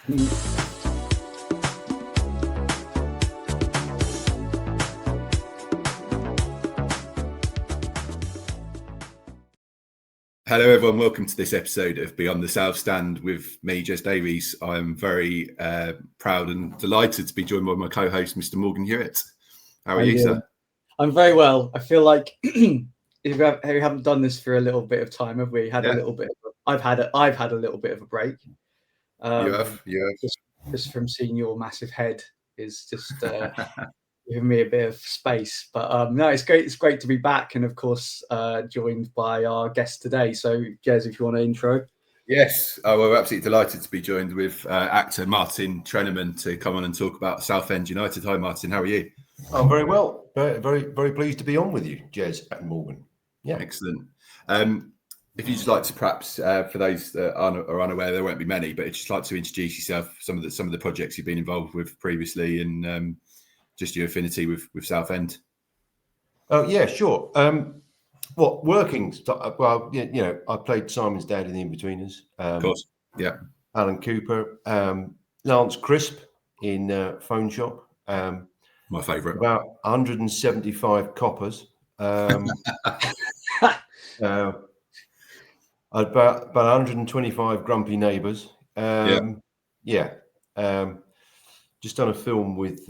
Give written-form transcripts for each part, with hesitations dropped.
Hello, everyone. Welcome to this episode of Beyond the South Stand with me, Jez Davies. I'm very proud and delighted to be joined by my co-host, Mr. Morgan Hewitt. How are you, sir? I'm very well. I feel like we haven't done this for a little bit of time, have we? A little bit. I've had a little bit of a break. You have. Just from seeing your massive head is just giving me a bit of space. But no, it's great. It's great to be back, and of course, joined by our guest today. So, Jez, if you want to intro. Yes, we're absolutely delighted to be joined with actor Martin Trenaman to come on and talk about Southend United. Hi, Martin. How are you? I'm very well. Very, very pleased to be on with you, Jez and Morgan. Yeah, excellent. If you'd just like to, perhaps for those that are unaware, there won't be many, but I'd just like to introduce yourself, some of the projects you've been involved with previously, and just your affinity with Southend. Oh yeah, sure. Working? Well, I played Simon's dad in The Inbetweeners. Of course, yeah. Alan Cooper, Lance Crisp in Phoneshop. My favourite. About 175 coppers. About 125 grumpy neighbours. Just done a film with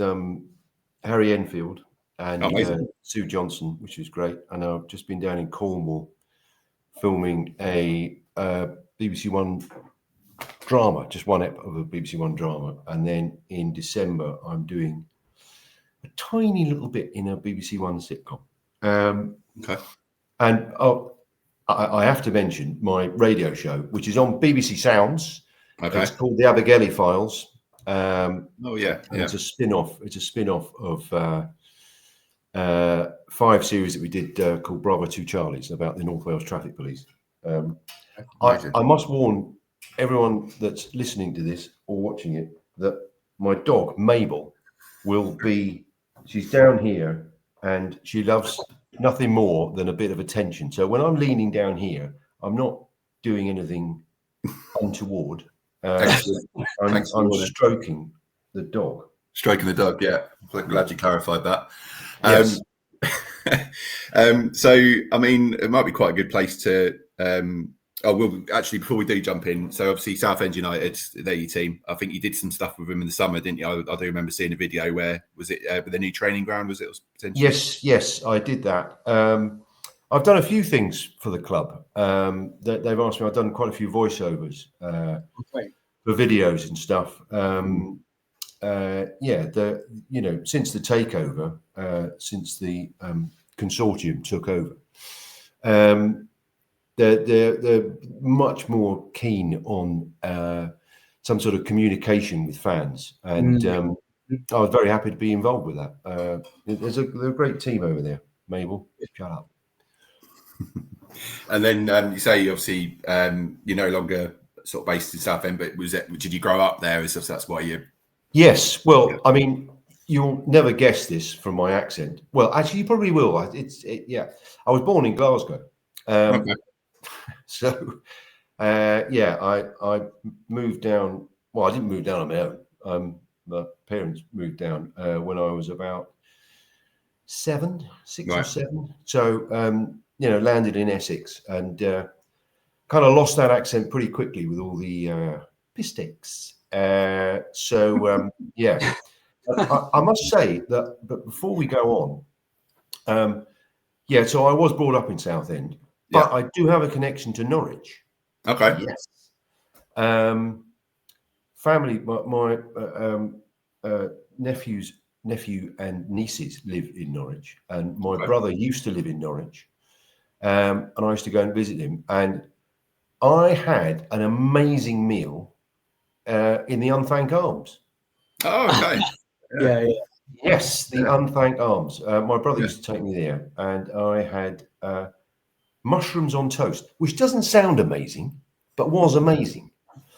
Harry Enfield and Sue Johnson, which was great. And I've just been down in Cornwall filming a BBC One drama, just one ep of a BBC One drama. And then in December, I'm doing a tiny little bit in a BBC One sitcom. Okay. And I have to mention my radio show, which is on BBC Sounds. Okay. It's called The Abergele Files. It's a spin-off. It's a spin-off of 5 series that we did called Bravo 2 Charlies about the North Wales Traffic Police. I must warn everyone that's listening to this or watching it that my dog Mabel she's down here and she loves nothing more than a bit of attention. So when I'm leaning down here, I'm not doing anything untoward. I'm stroking the dog. Stroking the dog, yeah. I'm glad you clarified that. Yes. So, I mean, it might be quite a good place to... before we do jump in, so obviously Southend United, they're your team. I think you did some stuff with them in the summer, didn't you? I do remember seeing a video where, was it with the new training ground, was it? Potentially? Yes, I did that. I've done a few things for the club. They've asked me, I've done quite a few voiceovers for videos and stuff. Since the takeover, since the consortium took over, they're much more keen on some sort of communication with fans, and I was very happy to be involved with that. They're a great team over there. Mabel, shut up. And then you say obviously you're no longer sort of based in Southend, but did you grow up there? So that's why you? Yes. Well, I mean, you'll never guess this from my accent. Well, actually, you probably will. I was born in Glasgow. Okay. So, I moved down. Well, I didn't move down on my own. My parents moved down when I was about 6 or 7. So, landed in Essex and kind of lost that accent pretty quickly with all the pistics. I must say that, but before we go on, so I was brought up in Southend, but I do have a connection to Norwich. Okay. Yes. Family, my nephew and nieces live in Norwich, and my brother used to live in Norwich, and I used to go and visit him, and I had an amazing meal in the Unthank Arms. Oh, okay. Yeah. Yes, the Unthank Arms. My brother used to take me there, and I had mushrooms on toast, which doesn't sound amazing, but was amazing.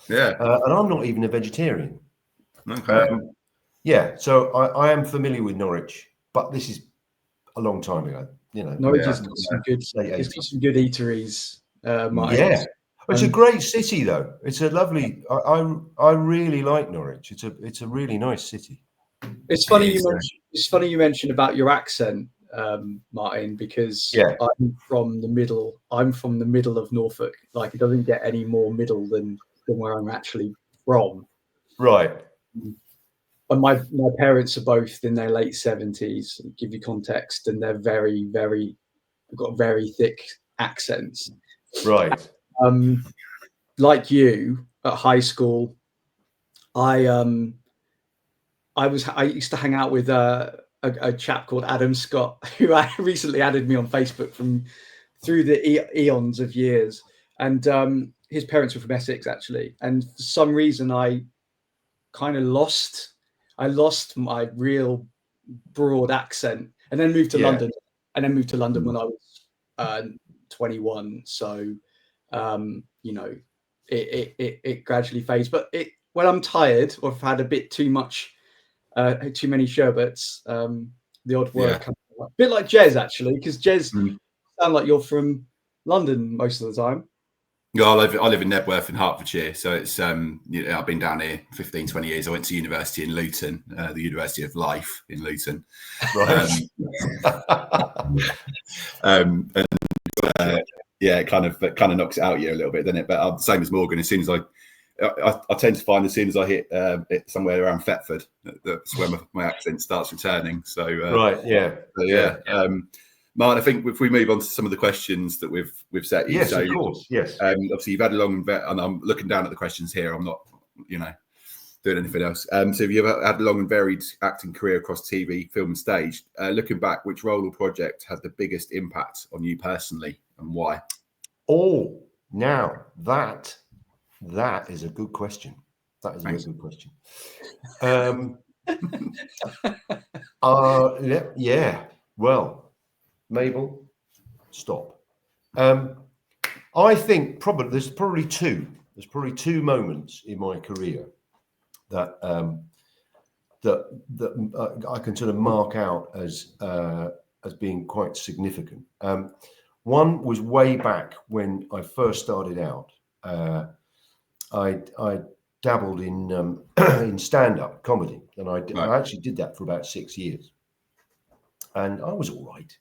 Yeah. And I'm not even a vegetarian. Okay. So I am familiar with Norwich, but this is a long time ago. Norwich has got some good. It's got some good eateries. It's a great city, though. It's a lovely. I really like Norwich. It's a really nice city. It's funny you mentioned about your accent, Martin, because I'm from the middle. I'm from the middle of Norfolk. Like, it doesn't get any more middle than where I'm actually from. Right. And my parents are both in their late 70s. Give you context, and they're very, very. They've got very thick accents. Right. Like you at high school, I used to hang out with a chap called Adam Scott, who recently added me on Facebook from through the eons of years. And his parents were from Essex, actually. And for some reason, I kind of lost my real broad accent, and then moved to London. And then moved to London when I was 21. So, it gradually fades. But when I'm tired or I've had a bit too many sherbets, the odd word comes up. A bit like Jez, actually, because Jez sound like you're from London most of the time. Yeah, I live in Nebworth in Hertfordshire, so it's I've been down here 15, 20 years. I went to university in Luton, the University of Life in Luton. Right. It kind of knocks it out of you a little bit, doesn't it? But same as Morgan. As soon as I tend to find, as soon as I hit it somewhere around Thetford, that's where my accent starts returning. So right, Martin, I think if we move on to some of the questions that we've set you. Yes, of course. Yes. Obviously, you've had a long and I'm looking down at the questions here. I'm not, doing anything else. So if you've had a long and varied acting career across TV, film, and stage, looking back, which role or project had the biggest impact on you personally, and why? Oh, now that is a good question. That is a very good question. Yeah. Well, Mabel, stop. I think there's probably two moments in my career that I can sort of mark out as being quite significant. One was way back when I first started out. I dabbled in in stand-up comedy, and I actually did that for about 6 years, and I was all right,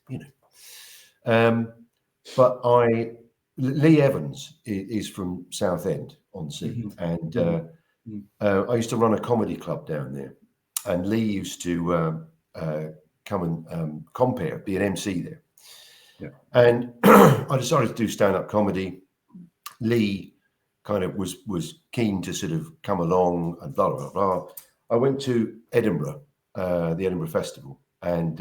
But Lee Evans is from Southend on Sea, and I used to run a comedy club down there, and Lee used to come and compere, be an MC there. Yeah. And I decided to do stand-up comedy. Lee kind of was keen to sort of come along, and blah blah blah. I went to Edinburgh, the Edinburgh Festival, and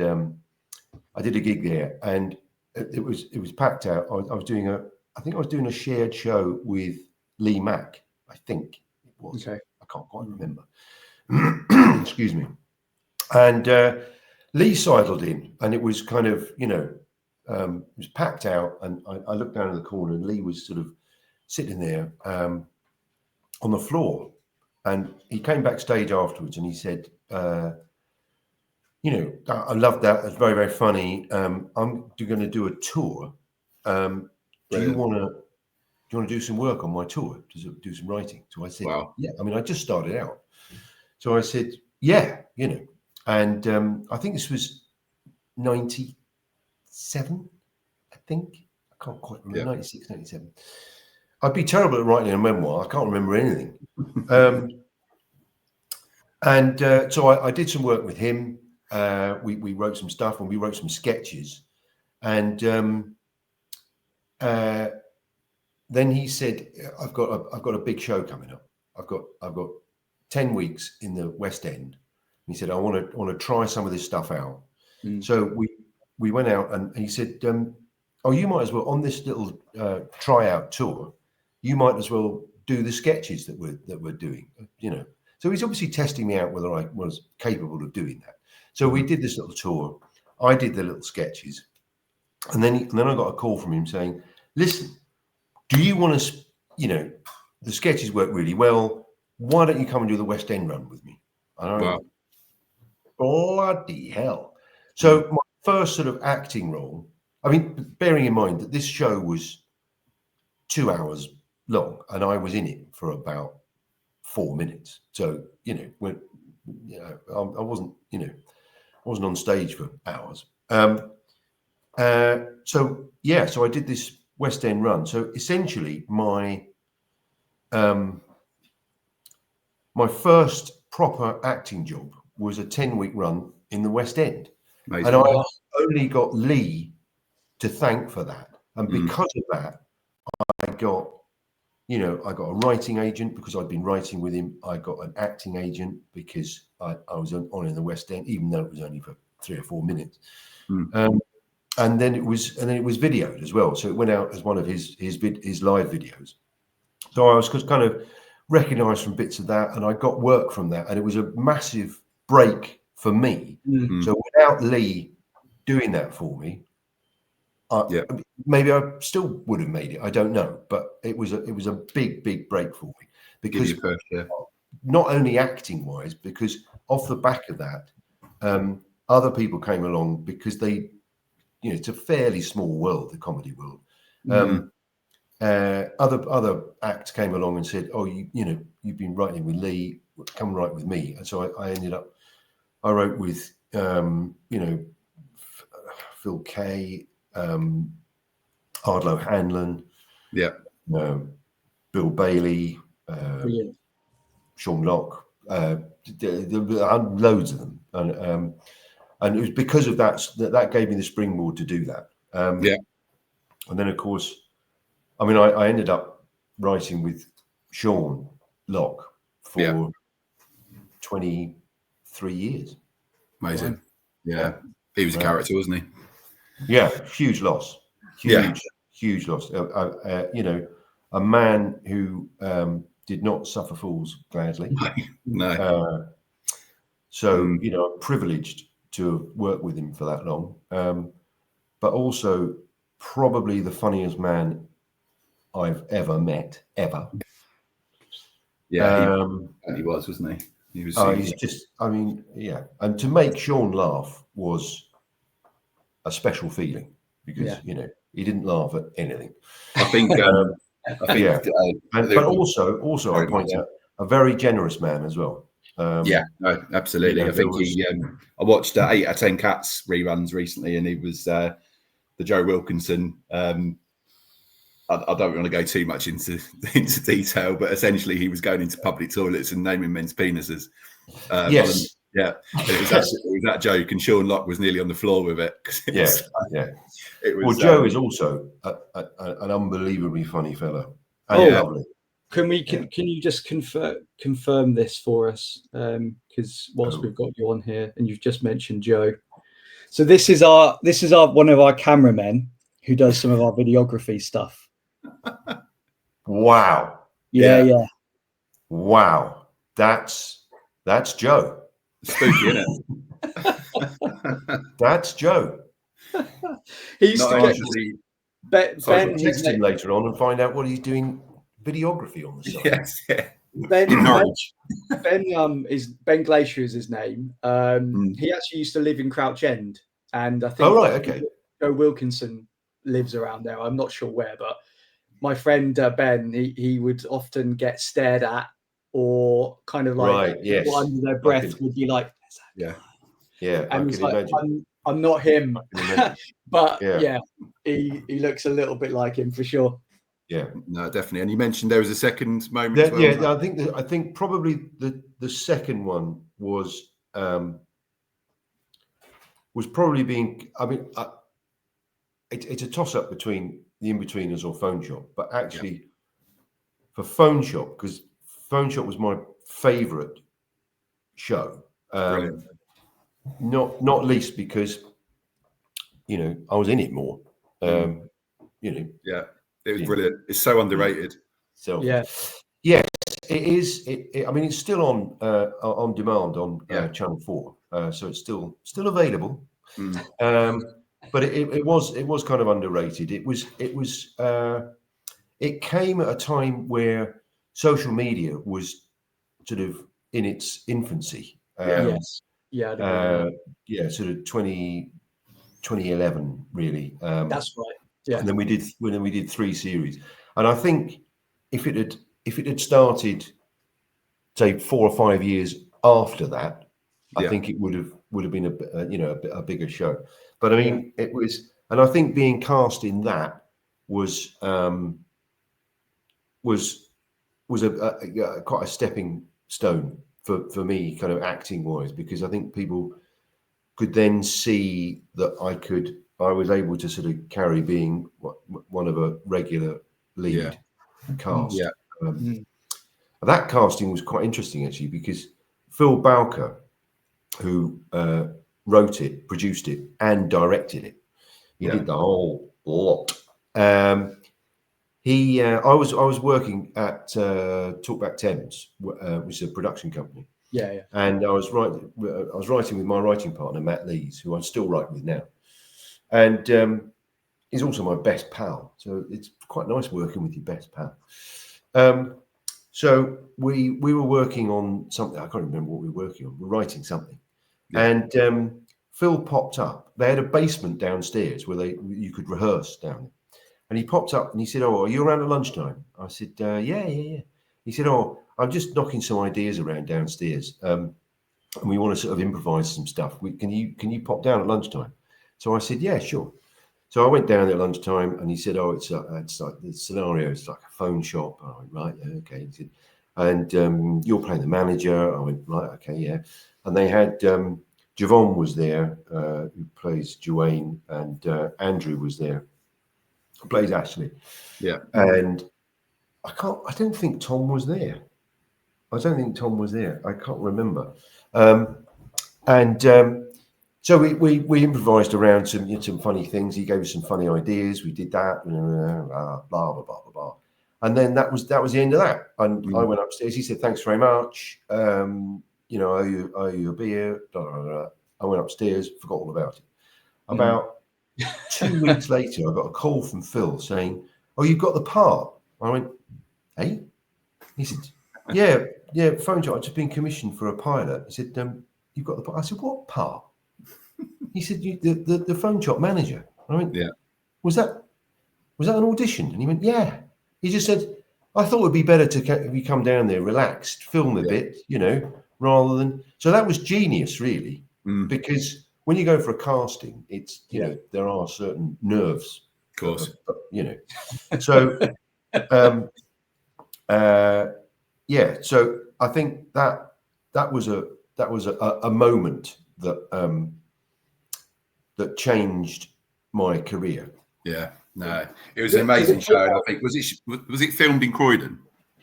I did a gig there, and it was packed out. I was doing a shared show with Lee Mack. I think it was. Okay. I can't quite remember. Excuse me. And Lee sidled in, and it was kind of, it was packed out. And I looked down in the corner, and Lee was sort of sitting there on the floor. And he came backstage afterwards, and he said, I love that. It's very, very funny. I'm going to do a tour. Do you want to do some work on my tour? Do some writing? So I said, wow. Yeah. I mean, I just started out. So I said, yeah, And I think this was 97, I think. I can't quite remember, 96, 97. I'd be terrible at writing a memoir. I can't remember anything. So I did some work with him. We wrote some stuff, and we wrote some sketches. And then he said, I've got a big show coming up. I've got 10 weeks in the West End. And he said, I want to try some of this stuff out. So we went out, and he said, you might as well, on this little tryout tour, you might as well do the sketches that we're doing, So he's obviously testing me out whether I was capable of doing that. So we did this little tour. I did the little sketches, and then I got a call from him saying, "Listen, do you want to? The sketches work really well. Why don't you come and do the West End run with me?" And I went, bloody hell! So my first sort of acting role. I mean, bearing in mind that this show was 2 hours long, and I was in it for about 4 minutes. So I wasn't on stage for hours. So I did this West End run. So essentially, my first proper acting job was a 10-week run in the West End. Amazing. And I only got Lee to thank for that. And because of that, I got a writing agent because I'd been writing with him. I got an acting agent because I was on in the West End, even though it was only for 3 or 4 minutes. And then it was videoed as well. So it went out as one of his live videos. So I was kind of recognised from bits of that, and I got work from that, and it was a massive break for me. So without Lee doing that for me, maybe I still would have made it. I don't know, but it was a big break for me because not only acting wise, because off the back of that, other people came along because they, it's a fairly small world, the comedy world. Other acts came along and said, "Oh, you've been writing with Lee, come write with me." And so I wrote with Phil Kay, Ardlo Hanlon, Bill Bailey, Sean Locke, loads of them, and it was because of that gave me the springboard to do that. And then of course, I ended up writing with Sean Locke for 23 years. Amazing. Yeah. He was a character, wasn't he? Yeah, huge loss. Huge loss. A man who did not suffer fools gladly. No. I'm privileged to work with him for that long. But also probably the funniest man I've ever met, ever. Yeah, he was, wasn't he? He was. He's just, and to make Sean laugh was a special feeling because he didn't laugh at anything. I think. But also, I point out a very generous man as well. No, absolutely. I think I watched 8 out of 10 Cats reruns recently, and he was the Joe Wilkinson. I don't want to go too much into detail, but essentially he was going into public toilets and naming men's penises. Yes. It was that joke, and Sean Locke was nearly on the floor with it. Joe is also an unbelievably funny fellow. Lovely. Can you just confirm this for us? Because whilst we've got you on here, and you've just mentioned Joe, so this is our one of our cameramen who does some of our videography stuff. Wow. Yeah. Wow. That's Joe. Spooky, isn't it? That's Joe. He used to get Ben. Text him later on and find out what he's doing videography on the side. Yes. Ben Glacier is his name. He actually used to live in Crouch End, and I think Joe Wilkinson lives around there. I'm not sure where, but my friend Ben, he would often get stared at, or kind of like people under their breath would be like, and he's like, I'm not him, but he looks a little bit like him for sure. Yeah, no, definitely. And you mentioned there was a second moment as well. I think probably the second one was probably being. It's a toss up between The Inbetweeners or Phoneshop, but actually for Phoneshop, because Phoneshop was my favourite show. Not least because I was in it more. It was brilliant. It's so underrated. So yes, it is. It's still on demand on Channel 4, so it's still available. But it was kind of underrated. It came at a time where social media was sort of in its infancy. Sort of 2011 really. That's right. Yeah. And then we did 3 series, and I think if it had started, say, 4 or 5 years after that, I think it would have been a bigger show. But I mean, it was, and I think being cast in that was quite a stepping stone for me, kind of acting wise, because I think people could then see that I was able to sort of carry being one of a regular lead cast. That casting was quite interesting actually, because Phil Bowker, who wrote it, produced it, and directed it, he did the whole lot. I was working at Talkback Thames, which is a production company. And I was writing with my writing partner Matt Lees, who I'm still writing with now, and he's also my best pal. So it's quite nice working with your best pal. So we were working on something. I can't remember what we were working on. We were writing something, and Phil popped up. They had a basement downstairs where you could rehearse down there. And he popped up and he said, "Oh, are you around at lunchtime?" I said, "Yeah." He said, "Oh, I'm just knocking some ideas around downstairs, and we want to sort of improvise some stuff. Can you pop down at lunchtime?" So I said, "Yeah, sure." So I went down there at lunchtime, and he said, "Oh, it's like the scenario. It's like a phone shop." I went, "Right, yeah, okay." He said, "And you're playing the manager." I went, "Right, okay, yeah." And they had Javon was there, who plays Duane, and Andrew was there, who plays Ashley. Yeah. And I don't think Tom was there. I can't remember. So we improvised around some funny things. He gave us some funny ideas. We did that, blah blah blah blah blah. And then that was the end of that. And I went upstairs. He said, "Thanks very much. Owe you a beer." Blah, blah, blah. I went upstairs, forgot all about it. About 2 weeks later, I got a call from Phil saying, "Oh, you've got the part." I went, "Hey?" He said, Yeah, Phoneshop. I've just been commissioned for a pilot." He said, "You've got the part." I said, "What part?" He said, "The Phoneshop manager." I went, "Yeah." Was that an audition?" And he went, "Yeah." He just said, "I thought it'd be better if you come down there, relaxed, film a bit, rather than." So that was genius, really, because when you go for a casting, it's there are certain nerves, Of course, So, so I think that was a moment that changed my career. Yeah, no, it was an amazing show. And I think was it filmed in Croydon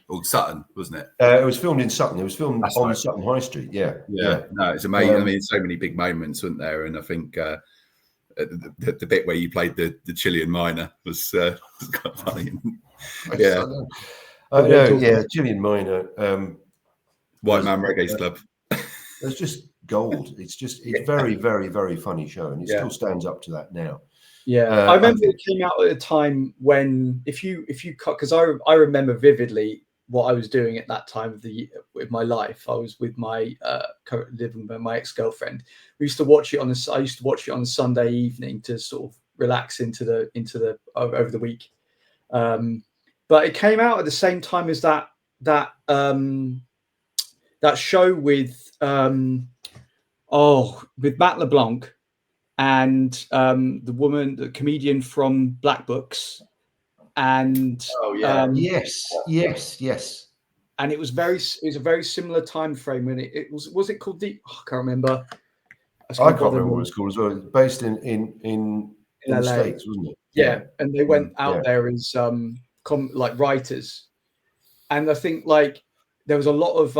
or Sutton, wasn't it? It was filmed in Sutton. It was filmed on Sutton High Street. Yeah. No, it's amazing. I mean, so many big moments, weren't there? And I think the bit where you played the Chilean miner was quite funny. Chilean miner. White Man Reggae's Club. It's just gold. It's very, very, very funny show, and it still stands up to that now. I remember it came out at a time when if you cut, because I remember vividly what I was doing at that time of the year with my life. I was with my living with my ex-girlfriend. I used to watch it on a Sunday evening to sort of relax into the over the week. But it came out at the same time as that show with Matt LeBlanc and the comedian from Black Books, and yes. And it was a very similar time frame when it was it called I can't remember. I can't remember what it's called as well. It's based in the States, wasn't it? Yeah, and they went out there as like writers, and I think like there was a lot of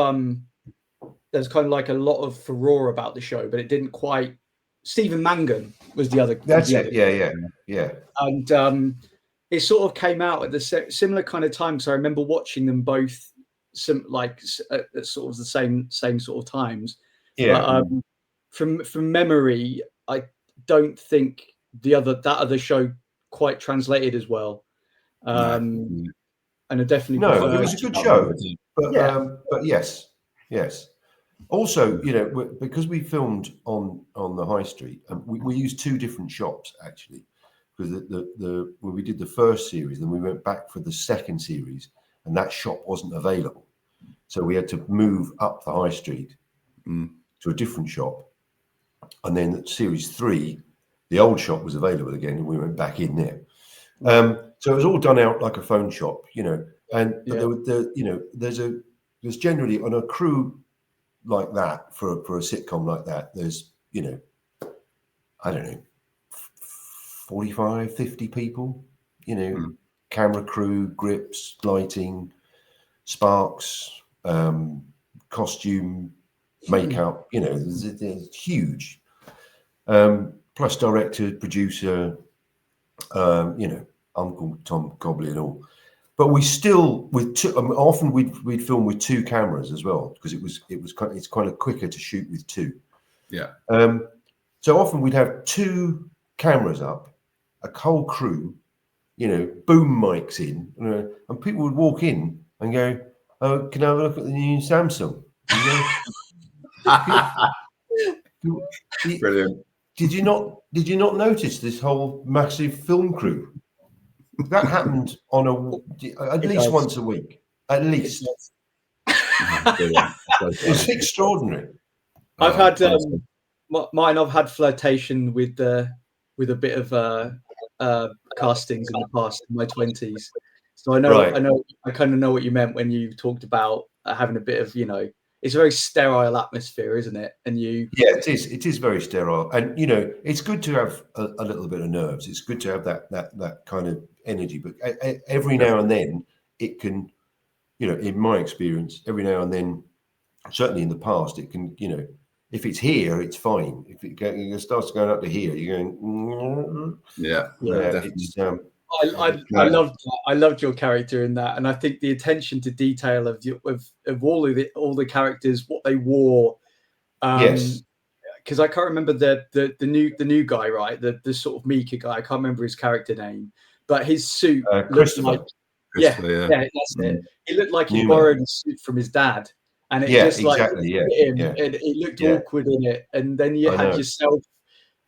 there's kind of like a lot of furore about the show, but it didn't quite. Stephen Mangan was the other. That's it. Yeah. And it sort of came out at the similar kind of time. So I remember watching them both, at sort of the same sort of times. Yeah. But from memory, I don't think that other show quite translated as well. And I definitely it was a good show. But yes. Also, because we filmed on the high street, we used 2 different shops actually, because when we did the first series, then we went back for the second series, and that shop wasn't available. So we had to move up the high street to a different shop. And then at Series 3, the old shop was available again, and we went back in there. So it was all done out like a phone shop, you know. And but there's generally on a crew like that for a sitcom like that, there's, you know, I don't know, 45, 50 people, you know, camera crew, grips, lighting, sparks, costume, makeup, you know, there's huge. Plus director, producer, you know, Uncle Tom Cobley and all. But we still often we'd film with 2 cameras as well, because it's kind of quicker to shoot with 2. Yeah. So often we'd have 2 cameras up, a whole crew, you know, boom mics in, and people would walk in and go, "Oh, can I have a look at the new Samsung?" Brilliant. Did you not notice this whole massive film crew? That happened on at least once a week, at least. It's extraordinary. I've had mine. I've had flirtation with a bit of castings in the past, in my 20s. So I kind of know what you meant when you talked about having a bit of, you know, it's a very sterile atmosphere, isn't it? And it is very sterile, and you know, it's good to have a little bit of nerves. It's good to have that kind of energy, but every now and then it can, you know, in my experience, every now and then, certainly in the past, it can, you know, if it's here, it's fine. If it starts going up to here, you're going, I loved your character in that, and I think the attention to detail of all the characters, what they wore. Yes. Because I can't remember the new guy, right? The sort of meeker guy. I can't remember his character name, but his suit looked like that's it. It looked like he borrowed a suit from his dad, and it just like him, and it looked awkward in it. And then you had yourself.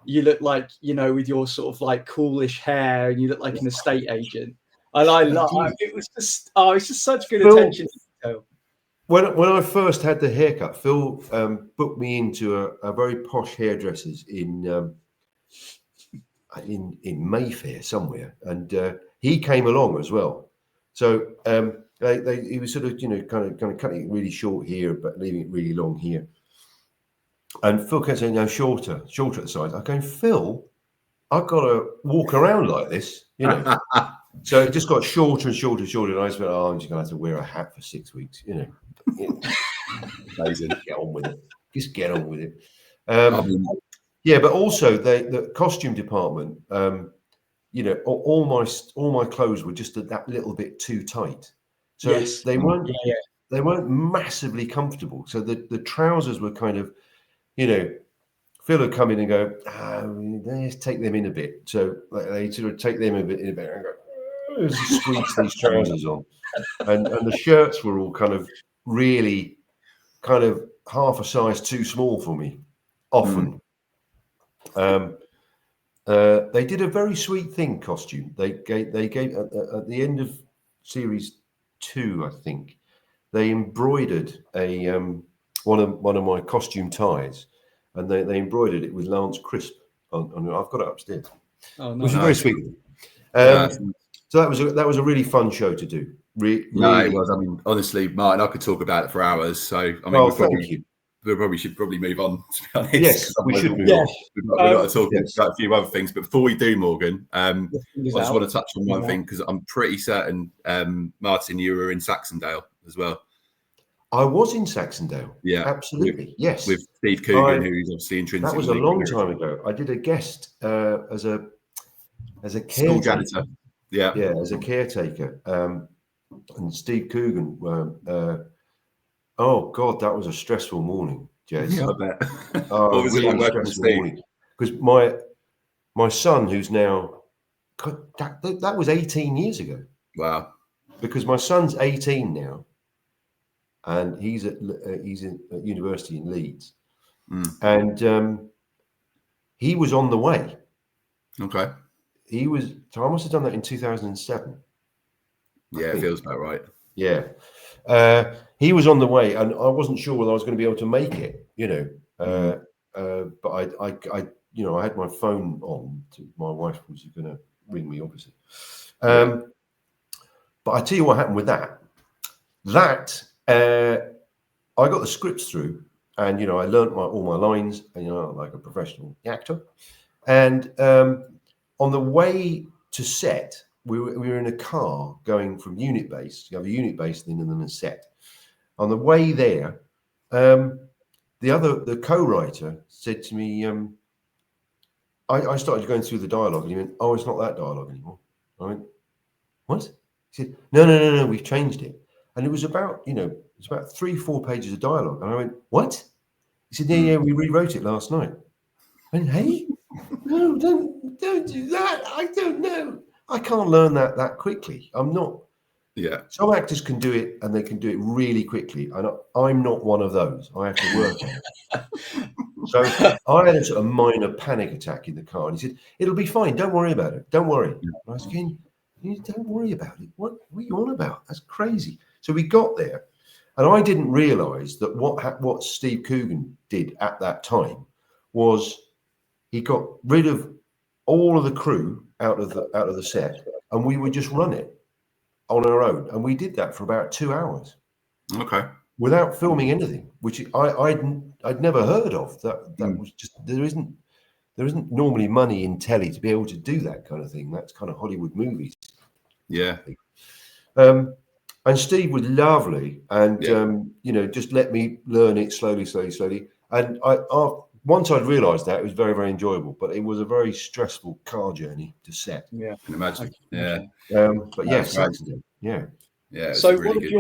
You look like, you know, with your sort of like coolish hair, and you look like an estate agent. And it was just such good attention to detail. When I first had the haircut, Phil booked me into a very posh hairdresser's in Mayfair somewhere, and he came along as well. So he was sort of, you know, kind of cutting it really short here, but leaving it really long here. And Phil kept saying, "No, shorter at the sides." I'm going, "Phil, I've got to walk around like this, you know." So it just got shorter and shorter and shorter. And I just went, "Oh, I'm just going to have to wear a hat for 6 weeks, you know." Amazing. Get on with it. Just get on with it. But also the costume department. You know, all my clothes were just that little bit too tight, so they weren't massively comfortable. So the trousers were kind of, you know, Phil would come in and go, let's take them in a bit. So they sort of take them a bit in a bit and go, let's squeeze these trousers on. And the shirts were all kind of really kind of half a size too small for me, often. They did a very sweet thing, costume. They gave at the end of series 2, I think, they embroidered one of my costume ties, and they embroidered it with Lance Crisp on I've got it upstairs. Oh, nice. Which was very sweet. So that was a really fun show to do. Really. It was. I mean, honestly, Martin, I could talk about it for hours. So I mean, we should probably move on, to be honest. Yes, we should move on. We've got to talk about a few other things. But before we do, Morgan, I just want to touch on one thing, because I'm pretty certain, Martin, you were in Saxondale as well. I was in Saxondale. Yeah, absolutely. Yes, with Steve Coogan, who's obviously intrinsic. That was a long time ago. I did a guest as a school janitor. Yeah, as a caretaker. And Steve Coogan. Oh God, that was a stressful morning, Jez. Yeah, I bet. What was really stressful morning, because my son, who's now, that was 18 years ago. Wow. Because my son's 18 now, and he's at university in Leeds, and he was on the way. Okay. So I must have done that in 2007. Yeah, it feels about right. Yeah. He was on the way, and I wasn't sure whether I was going to be able to make it, but I had my phone on. My wife was going to ring me, obviously. But I tell you what happened with that. I got the scripts through, and I learnt all my lines, and like a professional actor. And on the way to set, we were in a car going from unit base. You have a unit base thing and then a set. On the way there, the co-writer said to me, I started going through the dialogue, and he went, "Oh, it's not that dialogue anymore." I went, "What?" He said, No, we've changed it. And it was about, it's about 3-4 pages of dialogue. And I went, "What?" He said, Yeah, we rewrote it last night. I went, "Hey, no, don't do that. I don't know. I can't learn that quickly. I'm not." Yeah. Some actors can do it, and they can do it really quickly. I'm not one of those. I have to work on it. So I had a sort of minor panic attack in the car. And he said, "It'll be fine. Don't worry about it. Don't worry." And I was going, "You don't worry about it. What are you on about? That's crazy." So we got there, and I didn't realise that what Steve Coogan did at that time was he got rid of all of the crew out of the set, and we would just run it on our own. And we did that for about 2 hours. Okay. Without filming anything, which I'd never heard of. That was just there isn't normally money in telly to be able to do that kind of thing. That's kind of Hollywood movies. Yeah. And Steve was lovely, and just let me learn it slowly. And once I'd realised that, it was very, very enjoyable. But it was a very stressful car journey to set. Yeah, I can imagine. But yes, Saturday. Yeah. So really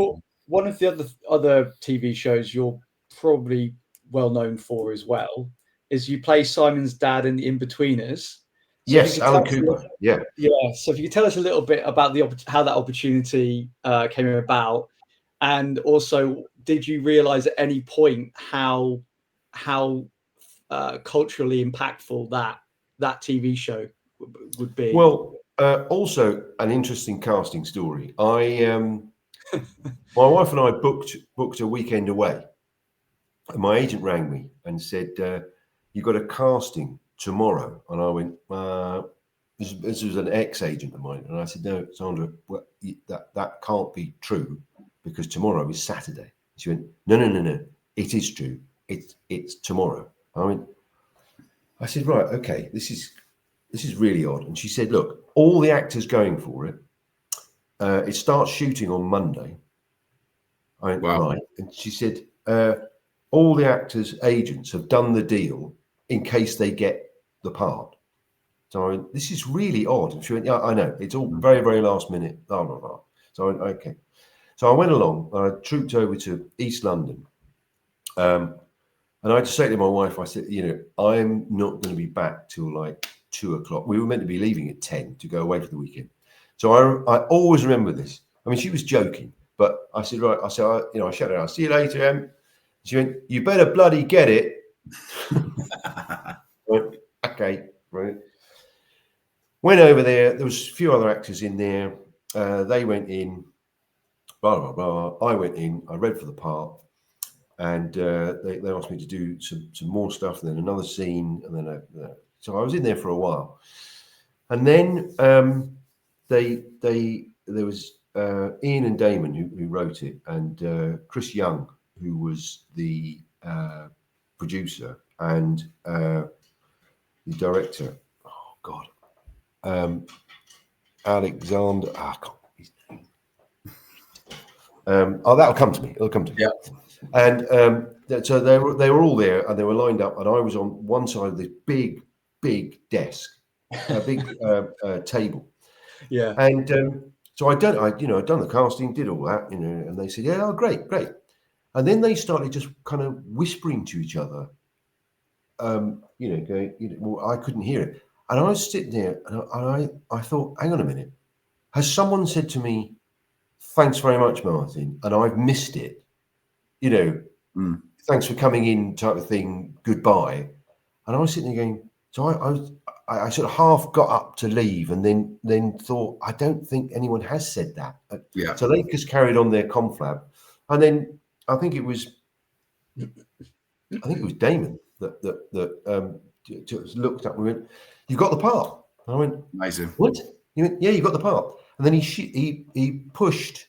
one of the other TV shows you're probably well known for as well is you play Simon's dad in The Inbetweeners. So yes, Alan Cooper. Yeah. So if you could tell us a little bit about how that opportunity came about, and also, did you realise at any point how culturally impactful that TV show would be? Well, also an interesting casting story. My wife and I booked a weekend away. And my agent rang me and said, "You got a casting tomorrow?" And I went, this was an ex-agent of mine. And I said, "No, Sandra, that can't be true because tomorrow is Saturday." She went, No, it is true. It's tomorrow. I said, "Right, okay, this is really odd." And she said, "Look, all the actors going for it. It starts shooting on Monday." I went, wow. Right. And she said, "All the actors' agents have done the deal in case they get the part." So I went, "This is really odd." And she went, "Yeah, I know. It's all very, very last minute. Blah, blah, blah." So I went, "Okay." So I went along. I trooped over to East London. And I had to say to my wife, I said, "I'm not going to be back till like 2:00. We were meant to be leaving at 10 to go away for the weekend." So I always remember this. I mean, she was joking, but I said, "Right." I said, I shouted out, "See you later, Em." She went, "You better bloody get it." I went, "Okay, right." Went over there. There was a few other actors in there. They went in. Blah blah blah. I went in. I read for the part. And they asked me to do some more stuff, and then another scene, and then so I was in there for a while, and then there was Ian and Damon who wrote it, and Chris Young, who was the producer and the director. Oh God, Alexander. That'll come to me. It'll come to me. Yeah. And so they were all there, and they were lined up, and I was on one side of this big desk, a big table. Yeah. And so I'd done the casting, did all that, and they said, "Yeah, oh, great." And then they started just kind of whispering to each other, going, well, I couldn't hear it, and I was sitting there, and I thought, hang on a minute, has someone said to me, "Thanks very much, Martin," and I've missed it? Thanks for coming in, type of thing. Goodbye. And I was sitting there going, so I sort of half got up to leave, and then thought, I don't think anyone has said that. Yeah. So they just carried on their conflab, and then I think it was Damon that just looked up and went, "You got the part?" And I went, Amazing. "What?" He went, "Yeah, you got the part." And then he pushed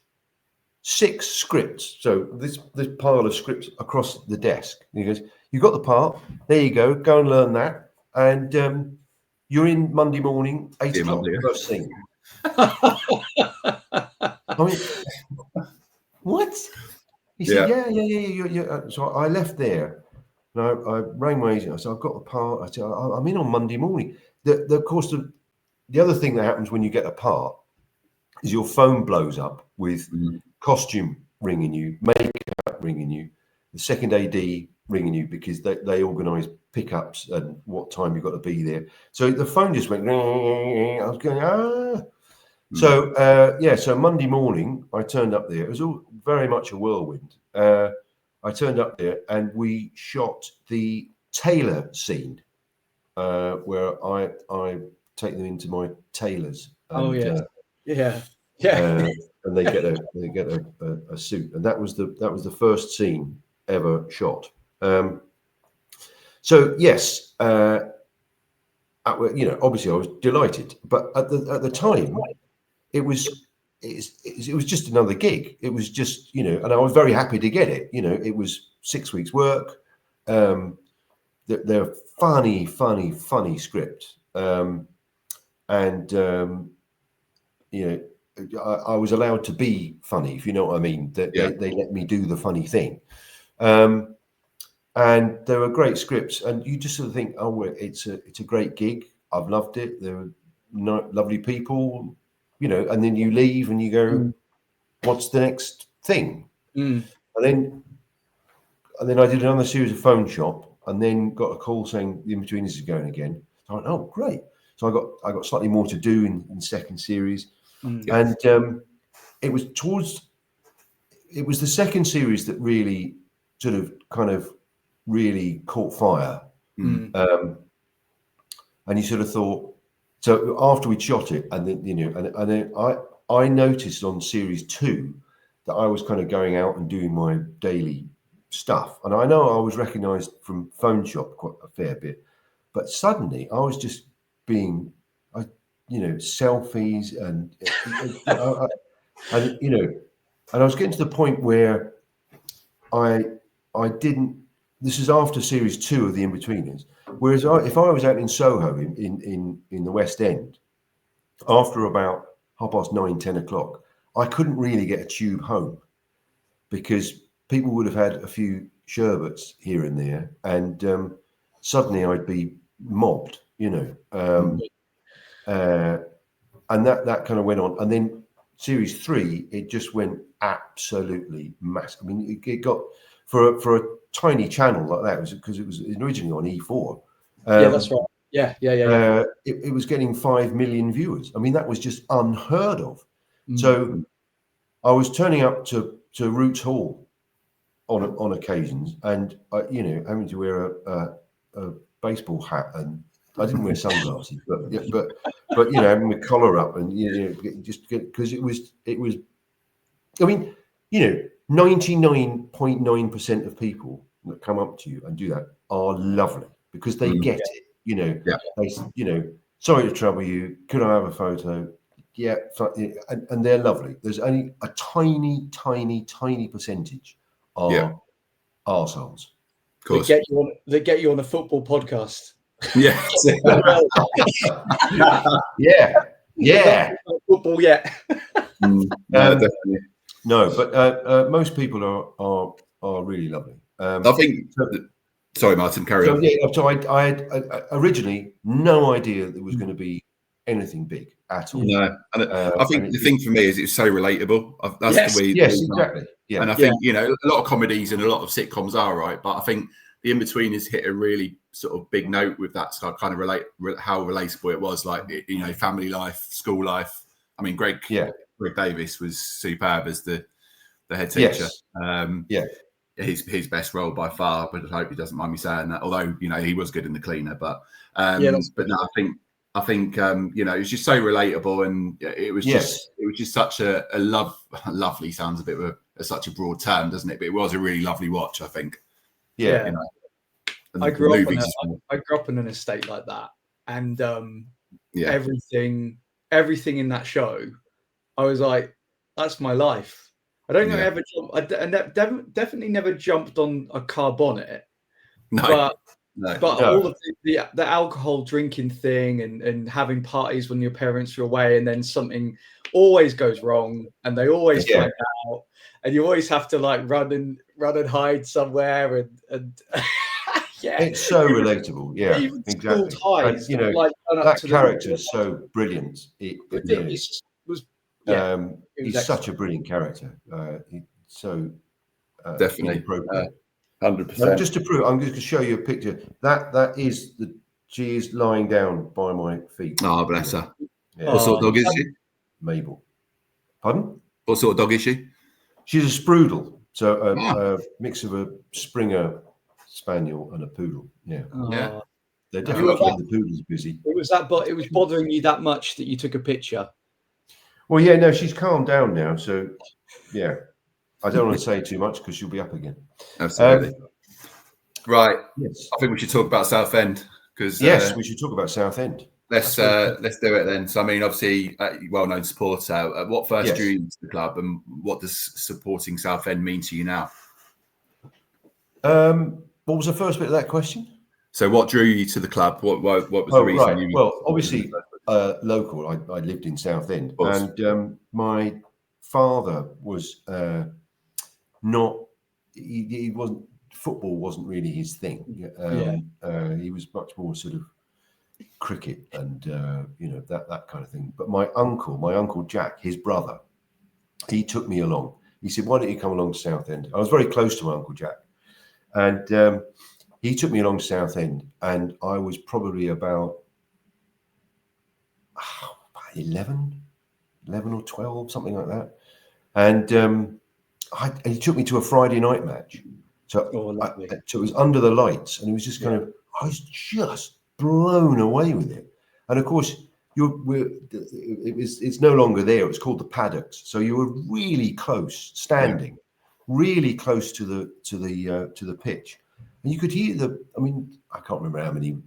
6 scripts, so this pile of scripts across the desk. And he goes, "You got the part? There you go. Go and learn that, and you're in Monday morning, 8 o'clock, first scene." I mean, what? He said, yeah. So I left there, and I rang my agent. I said, "I've got a part." I said, "I'm in on Monday morning." Of course, the other thing that happens when you get a part is your phone blows up with costume ringing you, makeup ringing you, the second AD ringing you, because they organise pickups and what time you've got to be there. So the phone just went. I was going, So so Monday morning I turned up there. It was all very much a whirlwind. I turned up there and we shot the tailor scene, where I take them into my tailors. And, and they get a suit, and that was the first scene ever shot. So yes, obviously I was delighted, but at the time it was just another gig. It was just, and I was very happy to get it. It was 6 weeks work. They're funny script, I was allowed to be funny, if you know what I mean. They let me do the funny thing, and there were great scripts, and you just sort of think, oh, well, it's a great gig. I've loved it. There were lovely people, and then you leave and you go, what's the next thing? And then I did another series of Phoneshop, and then got a call saying The Inbetweeners is going again. So I went, oh, great. So I got slightly more to do in second series. And it was the second series that really sort of kind of really caught fire. And you sort of thought, so after we'd shot it, and then and then I noticed on series 2 that I was kind of going out and doing my daily stuff, and I know I was recognised from Phoneshop quite a fair bit, but suddenly I was just being, selfies and and I was getting to the point where I didn't. This is after series 2 of The Inbetweeners. Whereas if I was out in Soho in the West End, after about 9:30, 10 o'clock, I couldn't really get a tube home, because people would have had a few sherbets here and there, and suddenly I'd be mobbed, and that kind of went on. And then series 3, it just went absolutely massive. I mean, it got for a tiny channel like that, because it was originally on E4. That's right. Yeah. It was getting 5 million viewers. I mean, that was just unheard of. So I was turning up to Roots Hall on occasions, and having to wear a baseball hat, and I didn't wear sunglasses, but having my collar up, and just because it was. I mean, 99.9% of people that come up to you and do that are lovely, because they get it. They, sorry to trouble you. Could I have a photo? Yeah, and they're lovely. There's only a tiny percentage are arseholes. Of course. They get you on a football podcast. Yeah. yeah. Football, yeah. No, definitely. No, but most people are really lovely. I think. Sorry, Martin. Carry on. So I had originally no idea there was going to be anything big at all. No, and I think the thing for me is it's so relatable. That's the way. Yes, exactly. Yeah, and I think a lot of comedies and a lot of sitcoms are right, but I think The Inbetweeners hit a really sort of big note with that. So I kind of relate how relatable it was, like family life, school life. I mean, Greg Davis was superb as the head teacher. His best role by far, but I hope he doesn't mind me saying that. Although he was good in The Cleaner, but no, I think I think you know, it was just so relatable, and it was just such a lovely sounds a bit of such a broad term, doesn't it? But it was a really lovely watch, I think. Yeah. You know, I grew up in an estate like that, and everything in that show, I was like, that's my life. I don't think I ever jumped. I definitely never jumped on a car bonnet. No. But all of the alcohol drinking thing and having parties when your parents are away, and then something always goes wrong and they always find out, and you always have to like run and hide somewhere and it's so relatable. Yeah, even exactly. School ties, and, you know, like, that character is so brilliant. He's such a brilliant character. He's so definitely inappropriate. 100%. Just to prove, I'm going to show you a picture. That is she is lying down by my feet. Oh, bless her. Yeah. What sort of dog is she? Mabel. Pardon? What sort of dog is she? She's a Sprudel, so a mix of a Springer Spaniel and a Poodle. Yeah. Yeah. They're definitely keeping the Poodles busy. It was bothering you that much that you took a picture? Well, yeah, no, she's calmed down now, so yeah. I don't want to say too much because she'll be up again. Absolutely. Right. Yes. I think we should talk about Southend because yes, we should talk about Southend. Let's do it then. So, I mean, obviously, well-known supporter. What first drew you to the club, and what does supporting Southend mean to you now? What was the first bit of that question? So, what drew you to the club? What was the reason? Right. Well, obviously, local. I lived in Southend, and my father was not. He wasn't. Football wasn't really his thing. He was much more sort of cricket and that kind of thing. But my uncle Jack, his brother, he took me along. He said, "Why don't you come along to Southend?" I was very close to my Uncle Jack, and he took me along to Southend, and I was probably about 11 or 12, something like that. And he took me to a Friday night match. So, so it was under the lights, and it was just kind of, I was just blown away with it. And of course, it's no longer there. It was called the Paddocks. So you were really close, standing, really close to the pitch, and you could hear I can't remember how many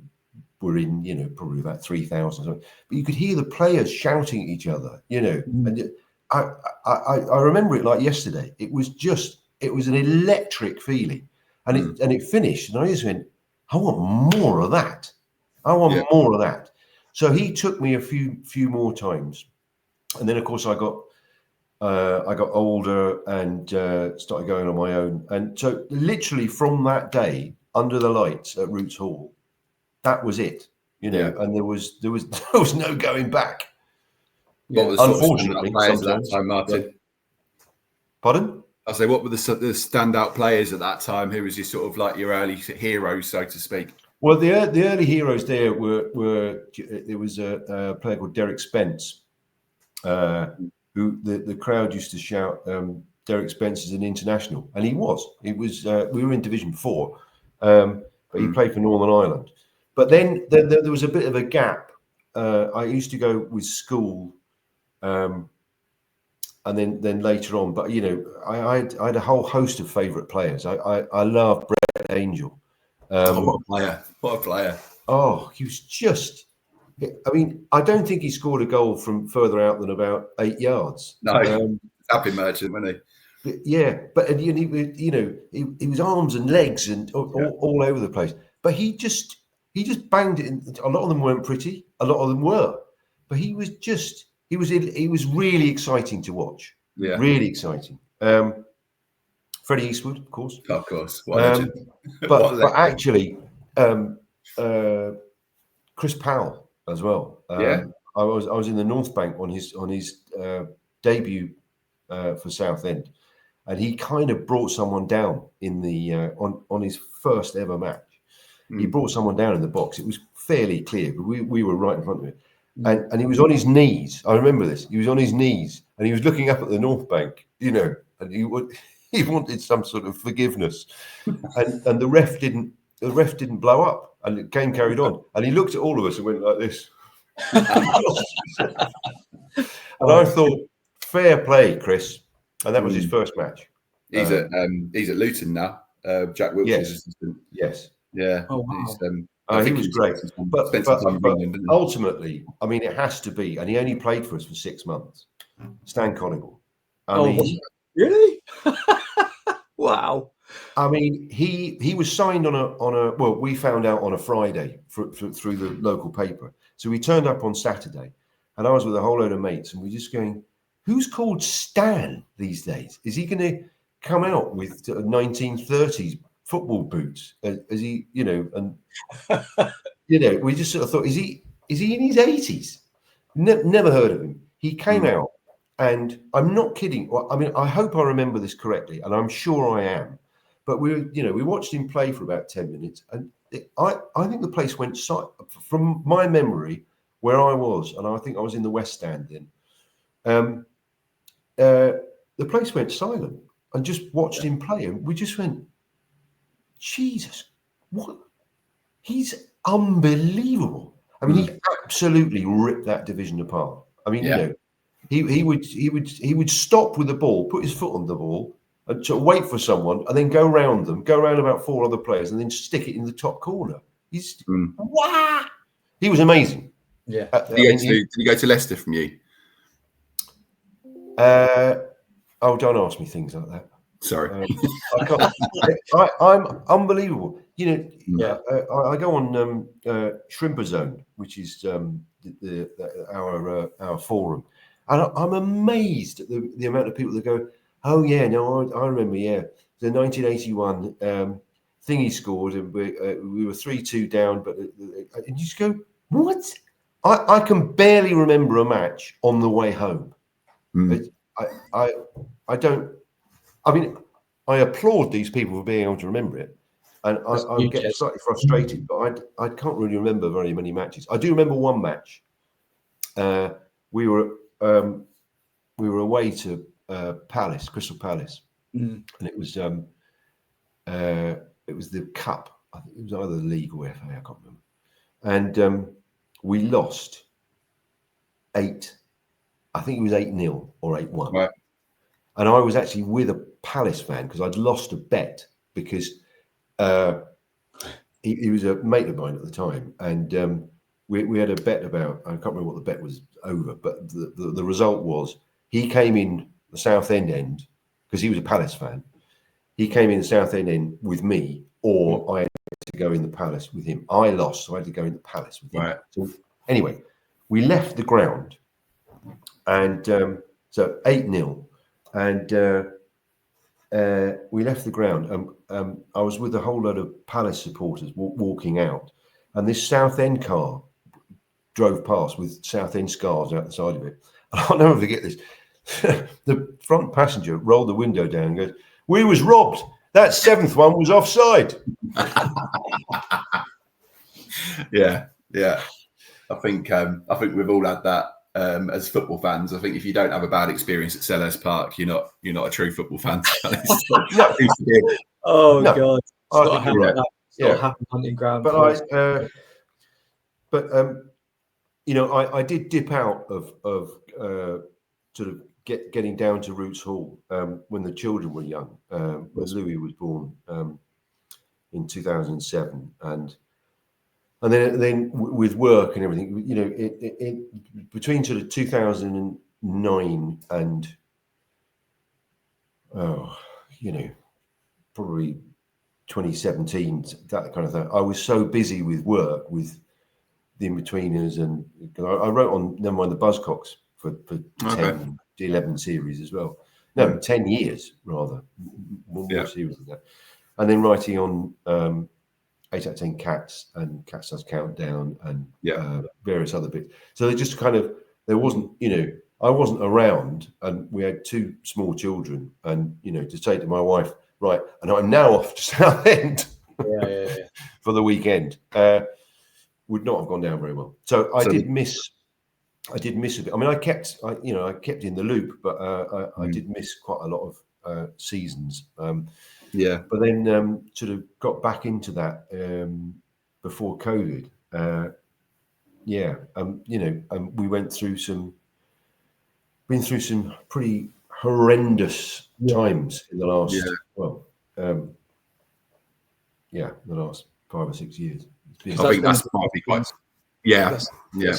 were in, probably about 3,000, but you could hear the players shouting at each other, and I remember it like yesterday. It was an electric feeling, and it finished, and I just went, I want more of that. I want more of that. So he took me a few more times, and then of course I got older and started going on my own. And so literally from that day under the lights at Roots Hall, that was it. And there was no going back. Unfortunately, sometimes. Time, Martin. Pardon? I say, what were the standout players at that time? Who was your sort of like your early heroes, so to speak? Well, the early heroes there were there was a player called Derek Spence, who the crowd used to shout, Derek Spence is an international, and he was. We were in Division 4, but he played for Northern Ireland. But then there was a bit of a gap. I used to go with school. And then later on, but I had a whole host of favourite players. I loved Brett Angel. What a player! Oh, he was just. I don't think he scored a goal from further out than about 8 yards. No, happy merchant, wasn't he? But he was arms and legs and all over the place. But he just banged it in. A lot of them weren't pretty. A lot of them were, but he was just. He was really exciting to watch. Yeah, really exciting. Freddie Eastwood, of course. Of course. But actually, Chris Powell as well. I was in the North Bank on his debut for Southend, and he kind of brought someone down in the on his first ever match. He brought someone down in the box. It was fairly clear, but we were right in front of it. And he was on his knees. I remember this. He was on his knees and he was looking up at the North Bank, and he wanted some sort of forgiveness. And the ref didn't blow up, and the game carried on. And he looked at all of us and went like this. And I thought, fair play, Chris. And that was his first match. He's at Luton now. Jack Wilshire's assistant. Yes. Yeah. Oh, wow. He was great. But England, ultimately, I mean, it has to be, and he only played for us for 6 months. Stan Collingwood. I mean, really? Wow. I mean, he was signed on a well, we found out on a Friday through the local paper. So we turned up on Saturday, and I was with a whole load of mates, and we're just going, who's called Stan these days? Is he going to come out with 1930s football boots? Is he, and we just sort of thought, is he in his 80s? Never heard of him. He came out, and I'm not kidding. Well, I mean, I hope I remember this correctly, and I'm sure I am. But we watched him play for about 10 minutes, and I think the place went silent. From my memory, where I was, and I think I was in the West Stand then, the place went silent and just watched him play, and we just went, Jesus, what? He's unbelievable. I mean, he absolutely ripped that division apart. I mean, he would stop with the ball, put his foot on the ball, and to wait for someone, and then go round about 4 other players, and then stick it in the top corner. He's wow! He was amazing. Yeah. Did he go to Leicester from you? Don't ask me things like that. Sorry, I can't. I'm unbelievable. I go on Shrimper Zone, which is our forum, and I'm amazed at the amount of people that go, oh yeah, no, I remember, the 1981 thing he scored, and we were 3-2 down, but and you just go, what? I can barely remember a match on the way home. I don't. I mean, I applaud these people for being able to remember it, and I get slightly frustrated, but I can't really remember very many matches. I do remember one match. We were away to Crystal Palace, and it was the cup. I think it was either the league or FA. I can't remember. And we lost 8. I think it was 8-0 or 8-1. Right. And I was actually with a Palace fan because I'd lost a bet because he was a mate of mine at the time, and we had a bet about, I can't remember what the bet was over, but the result was he came in the Southend end because he was a Palace fan. He came in the Southend end with me, or I had to go in the Palace with him. I lost, so I had to go in the Palace with him. Right. So anyway, we left the ground, and so 8-0. And we left the ground. I was with a whole load of Palace supporters walking out, and this Southend car drove past with Southend scars out the side of it. And I'll never forget this. The front passenger rolled the window down and goes, "We was robbed. That 7th one was offside." Yeah. I think we've all had that. As football fans, I think if you don't have a bad experience at Selhurst Park, you're not a true football fan. God, it's not a happy hunting ground. But I did dip out of sort of getting down to Roots Hall when the children were young. When Louis was born in 2007, and then with work and everything, it between sort of 2009 and probably 2017, that kind of thing, I was so busy with work, with the Inbetweeners, and I wrote on Never Mind the Buzzcocks for 10 to 11 series as well. No, 10 years rather, more series than that. And then writing on 8 out of 10 Cats and Cats Does Countdown and various other bits. So they just kind of, there wasn't, I wasn't around, and we had 2 small children, and, to say to my wife, right, and I'm now off to Southend for the weekend, would not have gone down very well. So I did miss a bit. I mean, I kept in the loop, but I did miss quite a lot of seasons. But then sort of got back into that before COVID, we been through some pretty horrendous times in the last, the last 5 or 6 years. I think that's probably quite. That's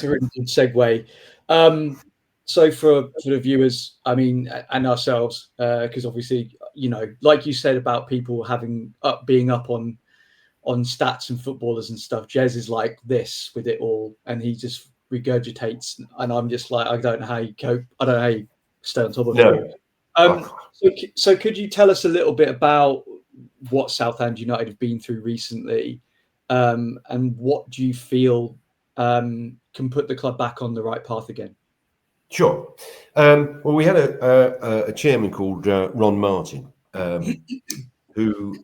a really good segue. So for the viewers, I mean, and ourselves, because obviously, like you said about people being up on stats and footballers and stuff, Jez is like this with it all, and he just regurgitates, and I'm just like, I don't know how you cope. I don't know how you stay on top of it all. So could you tell us a little bit about what Southend United have been through recently, and what do you feel can put the club back on the right path again? Sure. Well, we had a chairman called Ron Martin, who,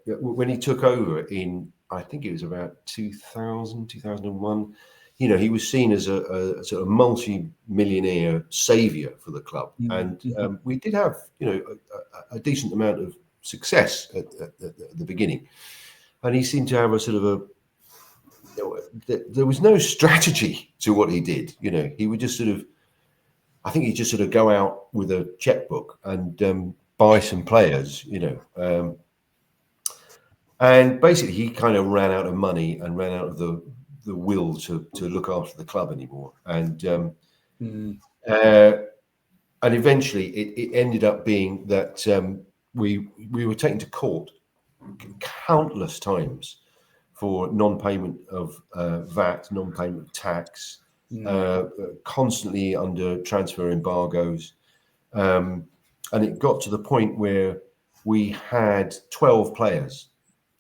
when he took over in, I think it was about 2000, 2001, he was seen as a sort of multi-millionaire saviour for the club. And we did have, a decent amount of success at the beginning. And he seemed to have a sort of there was no strategy to what he did. He would just I think he'd just go out with a checkbook and buy some players, and basically he kind of ran out of money and ran out of the will to look after the club anymore. And eventually it ended up being that we were taken to court countless times for non-payment of VAT, non-payment of tax, constantly under transfer embargoes. And it got to the point where we had 12 players.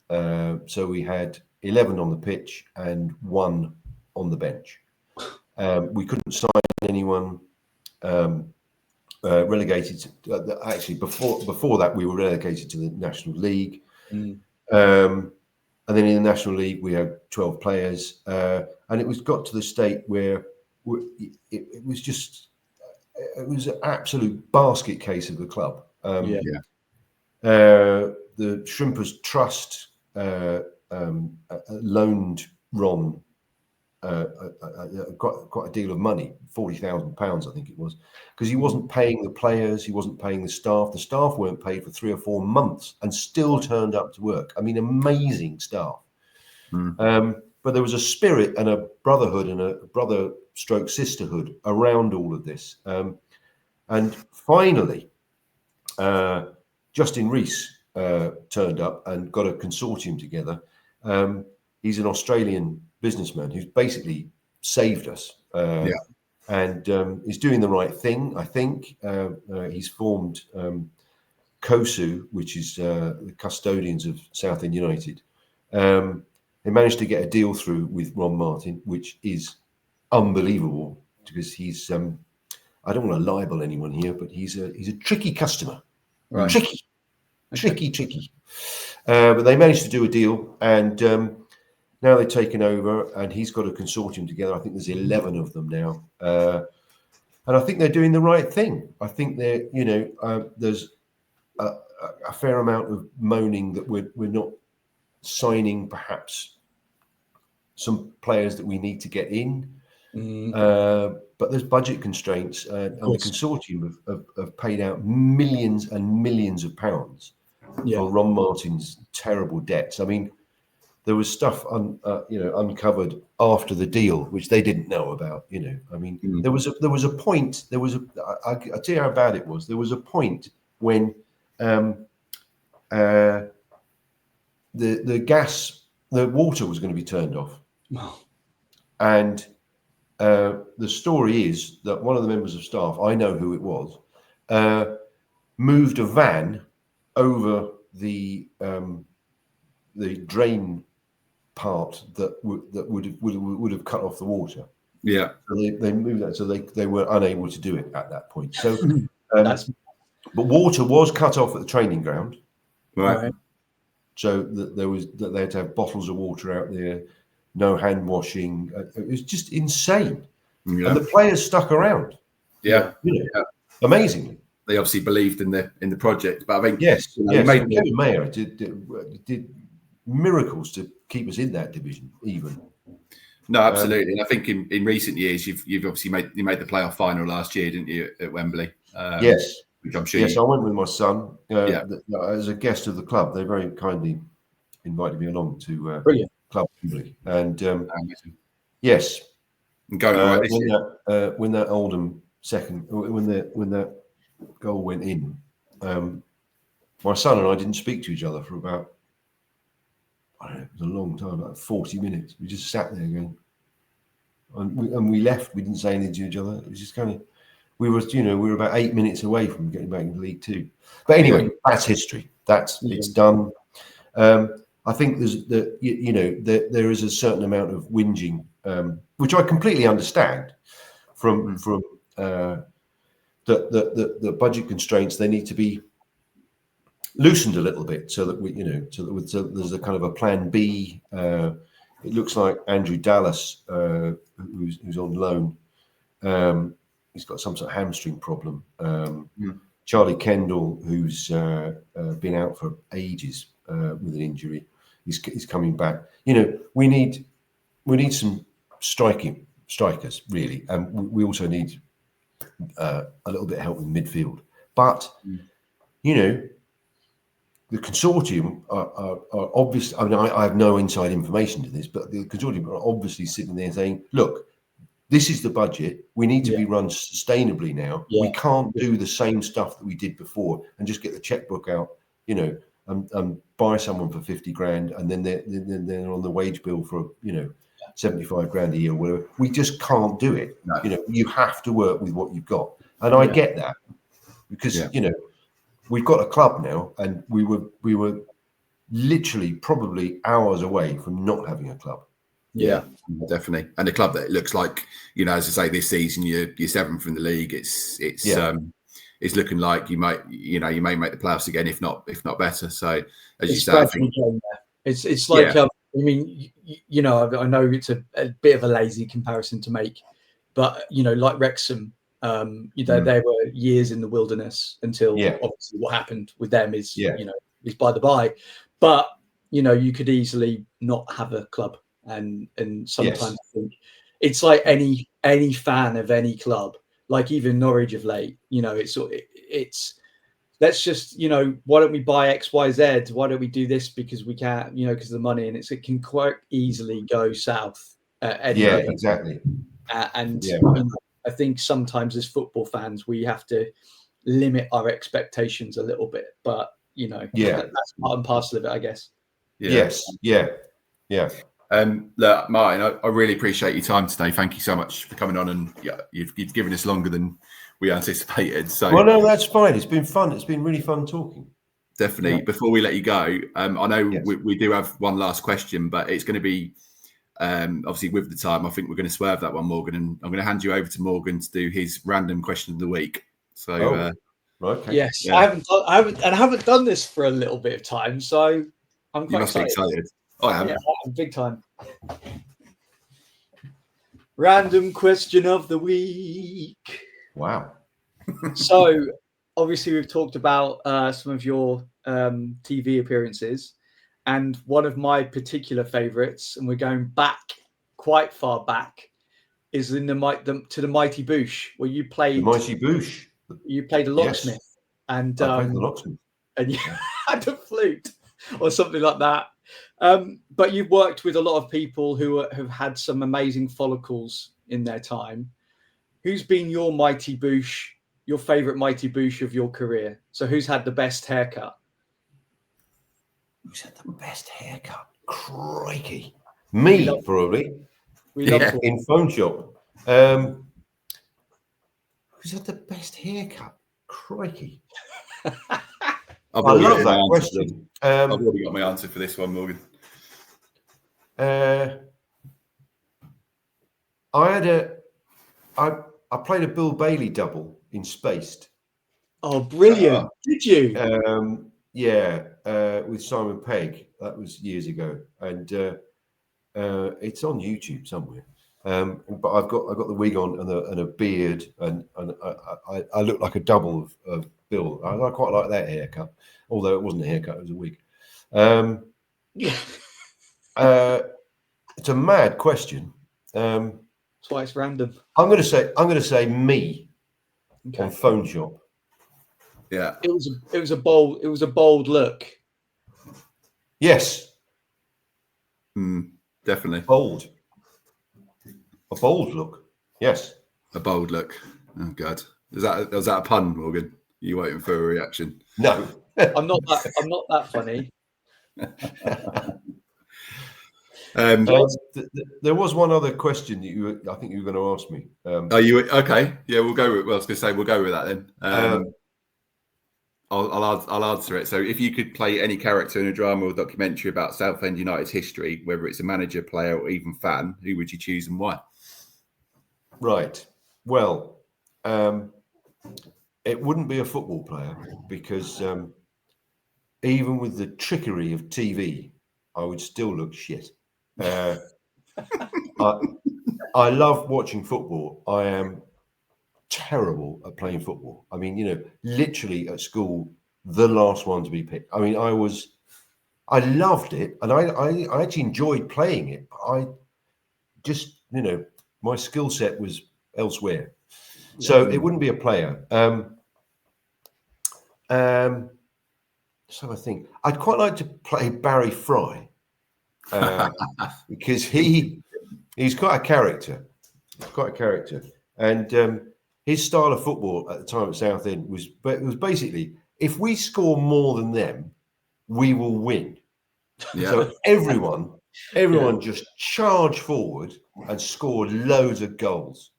So we had 11 on the pitch and 1 on the bench. We couldn't sign anyone. Relegated to, actually before that we were relegated to the National League. And then in the National League, we had 12 players. And it got to the state where it was an absolute basket case of the club. The Shrimpers Trust loaned Ron quite a deal of money, £40,000, I think it was, because he wasn't paying the players, he wasn't paying the staff. The staff weren't paid for 3 or 4 months and still turned up to work. I mean, amazing staff. But there was a spirit and a brotherhood and a brother/sisterhood around all of this. And finally, Justin Rees turned up and got a consortium together. He's an Australian businessman who's basically saved us, and is doing the right thing, I think. He's formed COSU, which is the custodians of Southend United. They managed to get a deal through with Ron Martin, which is unbelievable, because he's I don't want to libel anyone here, but he's a tricky customer. Right. Tricky. But they managed to do a deal, and now they've taken over, and he's got a consortium together. I think there's 11 of them now, and I think they're doing the right thing. I think they're, there's a fair amount of moaning that we're not signing perhaps some players that we need to get in, but there's budget constraints, and the consortium have paid out millions and millions of pounds for Ron Martin's terrible debts. I mean, there was stuff uncovered after the deal which they didn't know about. I mean, there was a point. I'll tell you how bad it was. There was a point when the water was going to be turned off, and the story is that one of the members of staff, I know who it was, moved a van over the drain part that would have cut off the water. Yeah, so they moved that, so they were unable to do it at that point. So, but water was cut off at the training ground, right? So they had to have bottles of water out there, no hand washing. It was just insane, and the players stuck around. Amazingly. They obviously believed in the project, but I think Kevin Mayer did miracles to keep us in that division. Even No, absolutely. And I think in recent years, you've obviously made the playoff final last year, didn't you, at Wembley? Yes. Which I'm sure. Yes, I went with my son as a guest of the club. They very kindly invited me along to Club Wembley, and yes, and going all right this year. When that Oldham when that goal went in, my son and I didn't speak to each other for about, I don't know, it was a long time, about 40 minutes. We just sat there going, and we left. We didn't say anything to each other. It was just kind of, we were about 8 minutes away from getting back into League Two. But anyway, that's history. It's done. I think there is a certain amount of whinging, which I completely understand from the budget constraints. They need to be loosened a little bit so that there's a kind of a plan B. It looks like Andrew Dallas, who's on loan, he's got some sort of hamstring problem. Charlie Kendall, who's been out for ages with an injury, he's coming back. We need some strikers really, and we also need a little bit of help in midfield. But the consortium are obviously, I mean, I have no inside information to this, but the consortium are obviously sitting there saying, look, this is the budget. We need to be run sustainably now. Yeah. We can't do the same stuff that we did before and just get the checkbook out, and buy someone for 50 grand, and then they're on the wage bill for 75 grand a year or whatever. We just can't do it. No. You have to work with what you've got, and I get that because we've got a club now, and we were literally probably hours away from not having a club. Yeah, definitely. And a club that looks like, as I say, this season you're seventh in the league. It's looking like you may make the playoffs again, if not better. So as you say, I think it's like I mean, I know it's a bit of a lazy comparison to make, but like Wrexham, they were years in the wilderness until obviously what happened with them is is by the by. But you could easily not have a club. And sometimes I think it's like any fan of any club, like even Norwich of late, it's let's just, why don't we buy X, Y, Z? Why don't we do this because we can't, because of the money, and it can quite easily go south. Exactly. I think sometimes as football fans we have to limit our expectations a little bit, but that's part and parcel of it, I guess. Look, Martin, I really appreciate your time today. Thank you so much for coming on, and you've given us longer than we anticipated. So, well, no, that's fine. It's been fun. It's been really fun talking. Definitely. Yeah. Before we let you go, I know we do have one last question, but it's going to be obviously with the time. I think we're going to swerve that one, Morgan, and I'm going to hand you over to Morgan to do his random question of the week. So, okay. Yes, yeah. I haven't done this for a little bit of time, so I'm quite excited. I am. Yeah, big time. Random question of the week. Wow. So, obviously, we've talked about some of your TV appearances, and one of my particular favourites, and we're going back, quite far back, is in the Mighty Boosh, where you played. The Mighty Boosh. You played a locksmith, and I played the locksmith, and you had a flute or something like that. But you've worked with a lot of people who have had some amazing follicles in their time. Who's been your Mighty Boosh, your favourite Mighty Boosh of your career? So who's had the best haircut? Who's had the best haircut? Crikey. Me, probably. In Phoneshop. Who's had the best haircut? Crikey. I love that question. I've already got my answer for this one, Morgan. I played a Bill Bailey double in Spaced. Oh, brilliant! Did you? With Simon Pegg. That was years ago, and it's on YouTube somewhere. But I've got the wig on and a beard, and I look like a double of Bill. I quite like that haircut, although it wasn't a haircut; it was a wig. It's a mad question. That's why it's random. I'm going to say me on Phoneshop. Yeah. It was a bold look. Yes. Definitely. Bold. A bold look. Yes. A bold look. Oh God. Was that a pun, Morgan? You waiting for a reaction? No. I'm not that funny. There was one other question that I think you were going to ask me. Are you okay? Yeah, we'll go with. Well, I was going to say we'll go with that then. I'll answer it. So, if you could play any character in a drama or documentary about Southend United's history, whether it's a manager, player, or even fan, who would you choose and why? Right. Well, it wouldn't be a football player because even with the trickery of TV, I would still look shit. I love watching football. I am terrible at playing football. I mean, literally at school, the last one to be picked. I mean, I loved it, and I actually enjoyed playing it. But I just, my skill set was elsewhere. So it wouldn't be a player. So I think I'd quite like to play Barry Fry because he's quite a character. And his style of football at the time at Southend was basically, if we score more than them, we will win. Yeah. So everyone just charged forward and scored loads of goals.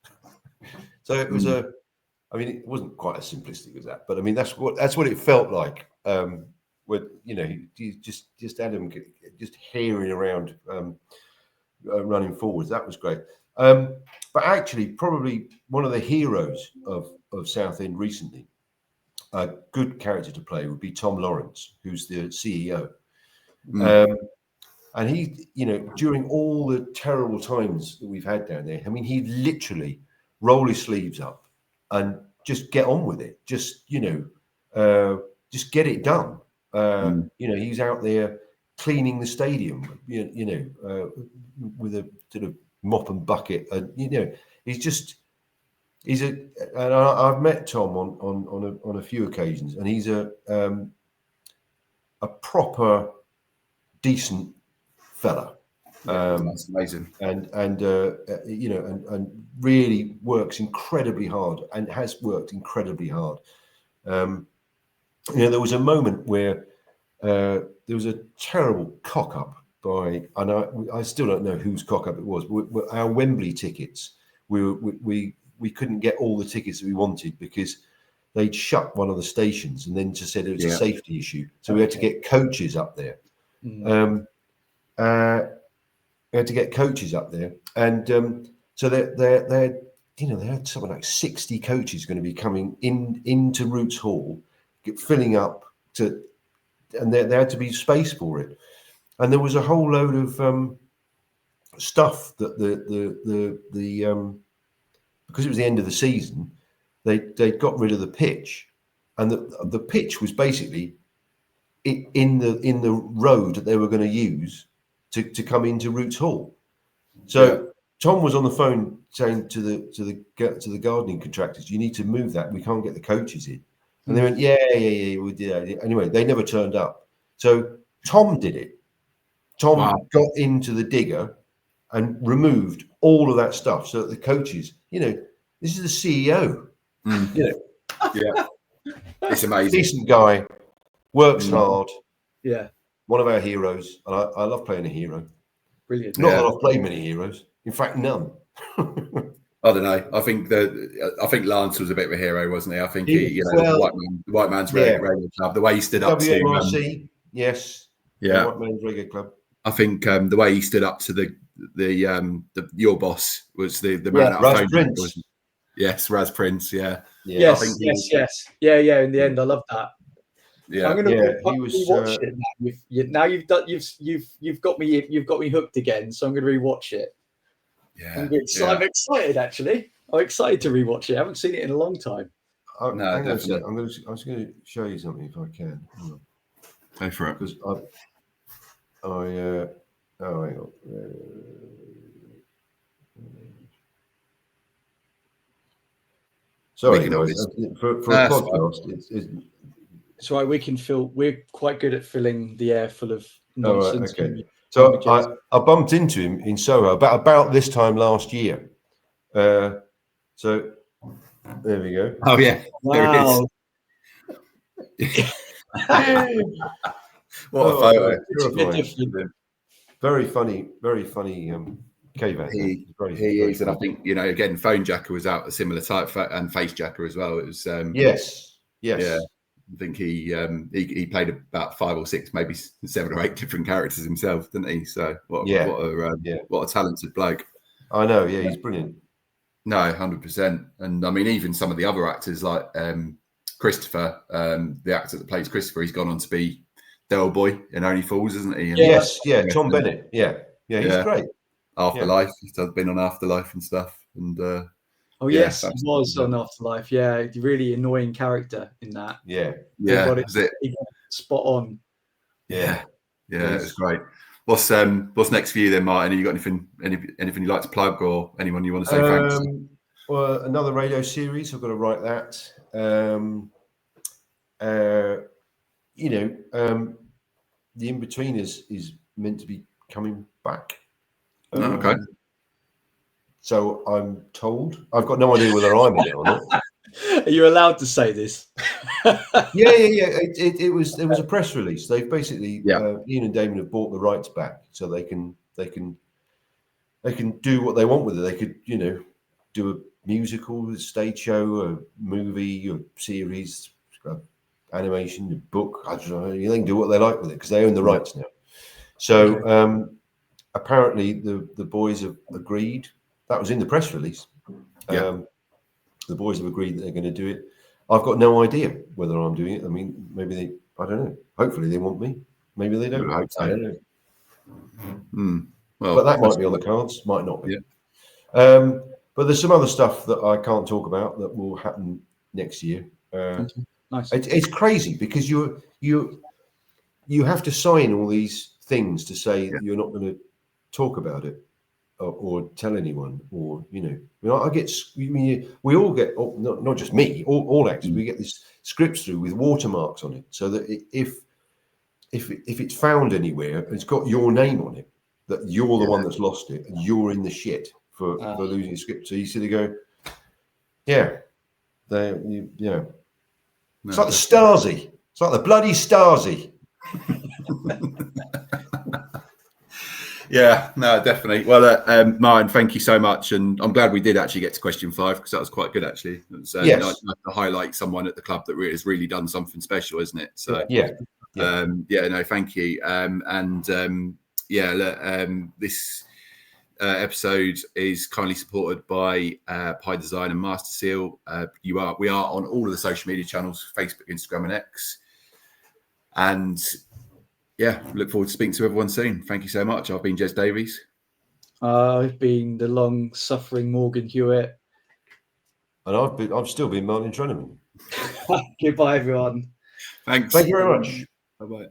So it was it wasn't quite as simplistic as that, but I mean that's what it felt like. With you just had him just hearing around, running forwards. That was great. But actually, probably one of the heroes of Southend recently, a good character to play would be Tom Lawrence, who's the CEO. And he, during all the terrible times that we've had down there, I mean, he'd literally roll his sleeves up and just get on with it. Just get it done. He's out there cleaning the stadium, with a sort of mop and bucket, and and I've met Tom on a few occasions, and he's a proper decent fella. That's amazing, and really works incredibly hard, and has worked incredibly hard. There was a moment where there was a terrible cock up and I still don't know whose cock up it was. Our Wembley tickets, we couldn't get all the tickets that we wanted because they'd shut one of the stations and then just said it was a safety issue. So we had to get coaches up there. We had to get coaches up there, and so they had something like 60 coaches going to be coming into Roots Hall, filling up and there had to be space for it. And there was a whole load of stuff that the because it was the end of the season, they got rid of the pitch, and the pitch was basically in the road that they were going to use to come into Roots Hall. So Tom was on the phone saying to the gardening contractors, "You need to move that. We can't get the coaches in." And they went, yeah, we did. Anyway, they never turned up. So Tom did it. Tom got into the digger and removed all of that stuff so that the coaches, this is the CEO. It's amazing. Decent guy, works hard. Yeah. One of our heroes. And I love playing a hero. Brilliant. Not that I've played many heroes. In fact, none. I don't know. I think Lance was a bit of a hero, wasn't he? I think the White Man's Reggae Club, the way he stood up WMRC, yes. Yeah. White Man's Reggae Club. I think the way he stood up to the your boss was the man out Raz of Prince. Wasn't it? Yes, Raz Prince. Yeah. Yes. Yeah. In the end, I love that. Yeah. I'm going to rewatch it now. You've got me hooked again. So I'm going to rewatch it. Yeah. I'm excited actually. I'm excited to rewatch it. I haven't seen it in a long time. No, definitely. I was going to show you something if I can. Go for it. Because hang on. Sorry, guys. For a podcast, it's It's right. We're quite good at filling the air full of nonsense. Right, okay. So I bumped into him in Soho about this time last year. So there we go. Oh yeah, wow. What a photo! Very funny caveman. He is, and I think again, Phone Jacker was out a similar type, and Face Jacker as well. It was yes. Yeah, I think he played about 5 or 6, maybe 7 or 8 different characters himself, didn't he? So what a talented bloke. I know. Yeah, he's brilliant. No, 100%. And I mean, even some of the other actors like Christopher, the actor that plays Christopher, he's gone on to be Del Boy in Only Fools, isn't he? And yes, Tom Bennett. Yeah, he's great. Afterlife, he's been on Afterlife and stuff. And yes, he was on Afterlife. Yeah, really annoying character in that. Yeah, he got it spot on. Yeah, it was great. What's next for you then, Martin? Have you got anything you'd like to plug, or anyone you want to say thanks? Well, another radio series. I've got to write that. The Inbetweeners is meant to be coming back. Okay. So I'm told. I've got no idea whether I'm in it or not. Are you allowed to say this? Yeah. It was a press release. They've basically Ian and Damon have bought the rights back, so they can do what they want with it. They could do a musical, a stage show, a movie, a series, animation, a book. I don't know. They can do what they like with it because they own the rights now. So apparently the boys have agreed. That was in the press release. The boys have agreed that they're going to do it. I've got no idea whether I'm doing it. I mean, maybe I don't know. Hopefully they want me. Maybe they don't. I don't know. Well, but that might be on the cards, might not be. Yeah. But there's some other stuff that I can't talk about that will happen next year. Nice. It's crazy because you have to sign all these things to say that you're not going to talk about it. Or tell anyone, or I get. We all get, not just me, all actors. We get these scripts through with watermarks on it, so that if it's found anywhere, it's got your name on it, that you're the one that's lost it, and you're in the shit for losing a script. So you sort of go, It's like the Stasi. It's like the bloody Stasi. Yeah, no, definitely. Well, Martin, thank you so much, and I'm glad we did actually get to question 5 because that was quite good, actually. It's nice to highlight someone at the club that has really done something special, isn't it? So no, thank you. This episode is kindly supported by Pie Design and Master Seal. We are on all of the social media channels: Facebook, Instagram, and X. And look forward to speaking to everyone soon. Thank you so much. I've been Jez Davies. I've been the long-suffering Morgan Hewitt. And I've still been Martin Trenaman. Goodbye, everyone. Thanks. Thank you very much. Bye-bye.